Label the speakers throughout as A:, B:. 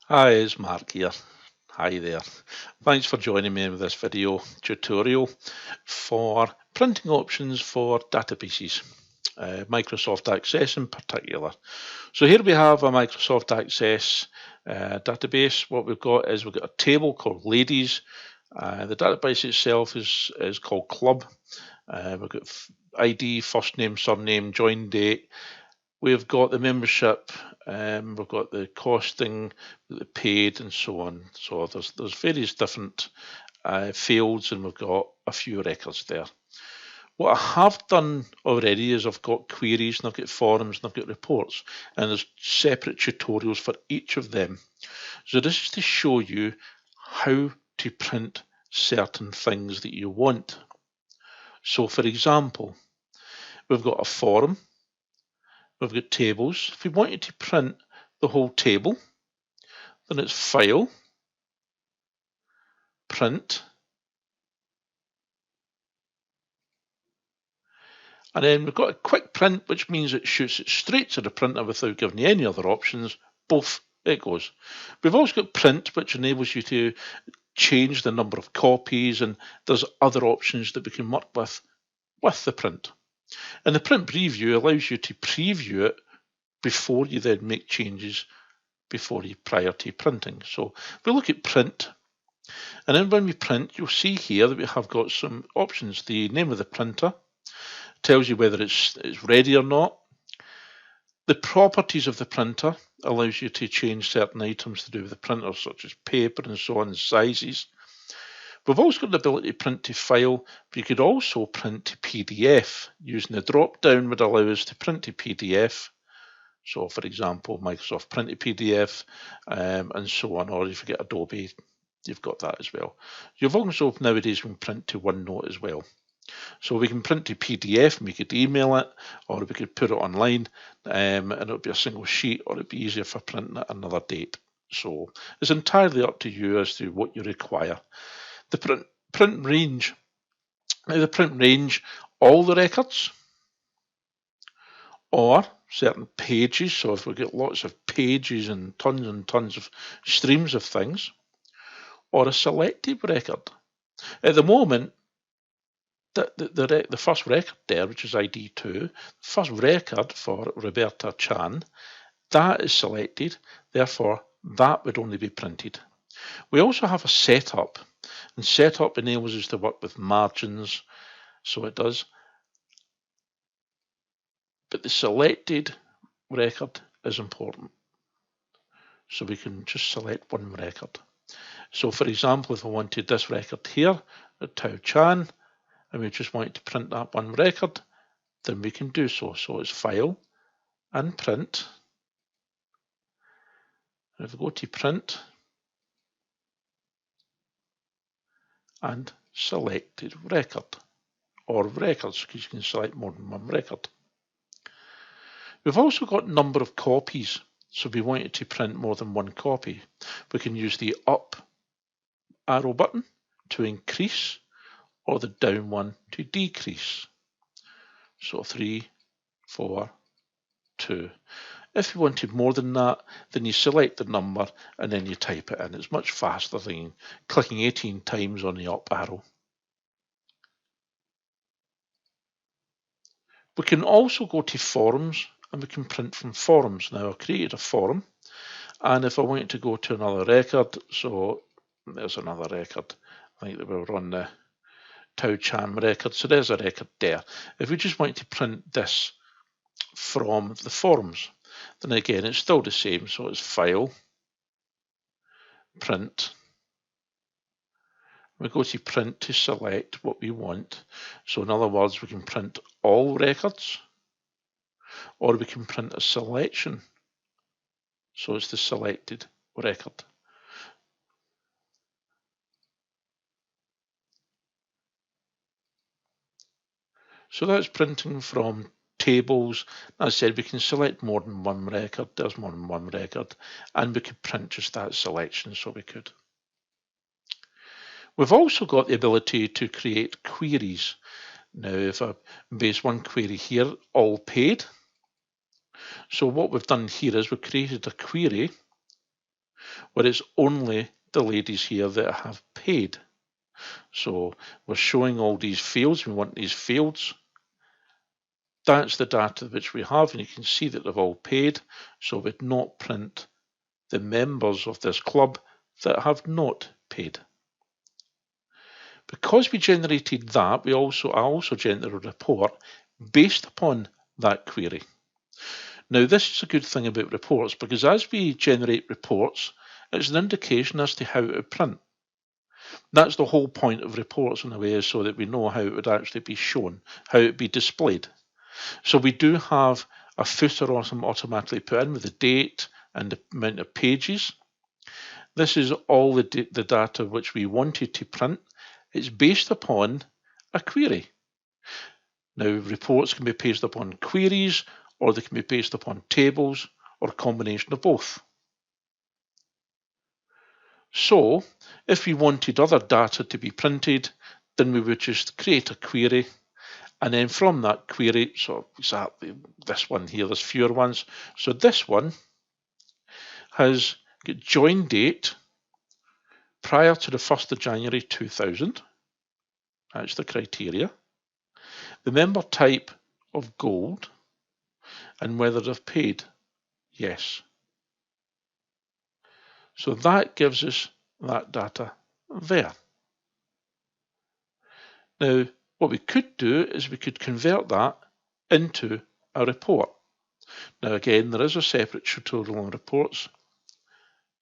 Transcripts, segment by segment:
A: Hi, it's Mark here. Hi there. Thanks for joining me with this video tutorial for printing options for databases, Microsoft Access in particular. So here we have a Microsoft Access database. What we've got is we've got a table called Ladies. The database itself is called Club. We've got ID, first name, surname, join date. We've got the membership, we've got the costing, the paid, and so on. So there's various different fields, and we've got a few records there. What I have done already is I've got queries, and I've got forums, and I've got reports, and there's separate tutorials for each of them. So this is to show you how to print certain things that you want. So for example, we've got a forum. We've got tables. If we wanted to print the whole table, then it's File, Print, and then we've got a quick print, which means it shoots it straight to the printer without giving you any other options. Both it goes. We've also got Print, which enables you to change the number of copies, and there's other options that we can work with the print. And the print preview allows you to preview it before you then make changes prior to printing. So we look at print, and then when we print, you'll see here that we have got some options. The name of the printer tells you whether it's ready or not. The properties of the printer allows you to change certain items to do with the printer, such as paper and so on, and sizes. We've also got the ability to print to file, but you could also print to PDF. Using the drop down would allow us to print to PDF. So for example, Microsoft Print to PDF, and so on, or if you get Adobe, you've got that as well. You've also nowadays can print to OneNote as well. So we can print to PDF and we could email it, or we could put it online, and it'll be a single sheet, or it'd be easier for printing at another date. So it's entirely up to you as to what you require. The print range. Now the print range, all the records, or certain pages. So if we get lots of pages and tons of streams of things, or a selected record. At the moment, the first record there, which is ID2, the first record for Roberta Chan, that is selected, therefore that would only be printed. We also have a setup, and setup enables us to work with margins, so it does. But the selected record is important. So we can just select one record. So for example, if I wanted this record here, at Tao Chan, and we just wanted to print that one record, then we can do so. So it's File and Print. And if we go to Print and Selected Record, or records, because you can select more than one record. We've also got number of copies. So if we wanted to print more than one copy, we can use the up arrow button to increase, or the down one to decrease. So 3, 4, 2. If you wanted more than that, then you select the number and then you type it in. It's much faster than clicking 18 times on the up arrow. We can also go to forums, and we can print from forums. Now I've created a forum, and if I wanted to go to another record, so there's another record. I think that we're on the Tao Chan record, so there's a record there. If we just want to print this from the forums, then again it's still the same. So it's File, Print. We go to Print to select what we want. So in other words, we can print all records, or we can print a selection. So it's the selected record. So that's printing from tables. As I said, we can select more than one record. There's more than one record, and we could print just that selection, so we could. We've also got the ability to create queries. Now, if I base one query here, all paid. So what we've done here is we've created a query where it's only the ladies here that have paid. So we're showing all these fields. We want these fields. That's the data which we have, and you can see that they've all paid. So we'd not print the members of this club that have not paid. Because we generated that, I also generated a report based upon that query. Now, this is a good thing about reports, because as we generate reports, it's an indication as to how to print. That's the whole point of reports in a way, is so that we know how it would actually be shown, how it would be displayed. So we do have a footer automatically put in with the date and the amount of pages. This is all the data which we wanted to print. It's based upon a query. Now, reports can be based upon queries, or they can be based upon tables, or a combination of both. So, if we wanted other data to be printed, then we would just create a query, and then from that query, so exactly this one here, there's fewer ones. So this one has got join date prior to the 1st of January 2000. That's the criteria. The member type of gold, and whether they've paid yes. So that gives us that data there. Now, what we could do is we could convert that into a report. Now, again, there is a separate tutorial on reports.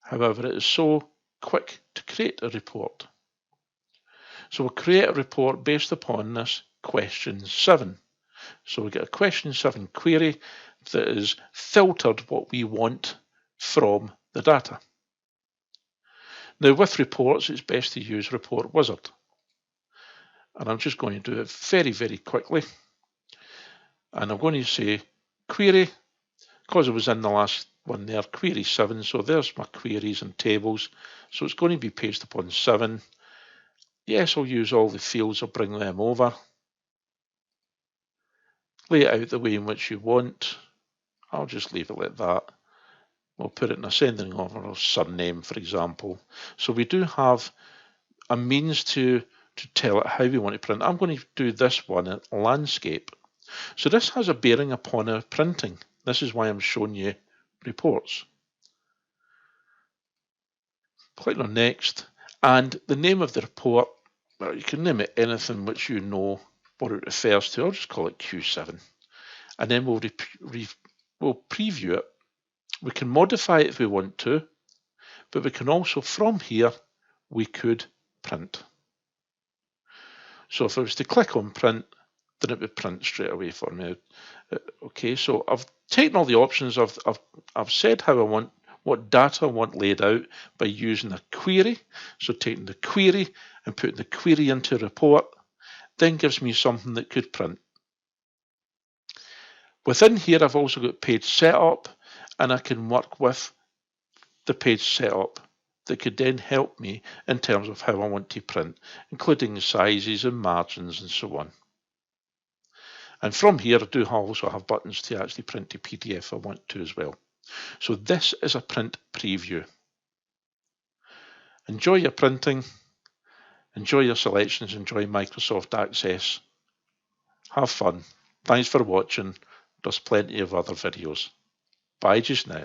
A: However, it is so quick to create a report. So we'll create a report based upon this question 7. So we get a question 7 query that is filtered what we want from the data. Now, with reports, it's best to use Report Wizard. And I'm just going to do it very, very quickly. And I'm going to say query, because it was in the last one there, query 7. So there's my queries and tables. So it's going to be based upon 7. Yes, I'll use all the fields, I'll bring them over. Lay it out the way in which you want. I'll just leave it like that. We'll put it in ascending order of surname, for example. So we do have a means to tell it how we want to print. I'm going to do this one at landscape. So this has a bearing upon our printing. This is why I'm showing you reports. Click on next, and the name of the report, well, you can name it anything which you know what it refers to. I'll just call it Q7. And then we'll preview it. We can modify it if we want to, but we can also, from here, we could print. So if I was to click on print, then it would print straight away for me. Okay, so I've taken all the options. I've said how I want, what data I want laid out by using a query. So taking the query and putting the query into a report, then gives me something that could print. Within here, I've also got page setup, and I can work with the page setup that could then help me in terms of how I want to print, including sizes and margins and so on. And from here, I do also have buttons to actually print to PDF if I want to as well. So this is a print preview. Enjoy your printing, enjoy your selections, enjoy Microsoft Access. Have fun. Thanks for watching. There's plenty of other videos. Bye just now.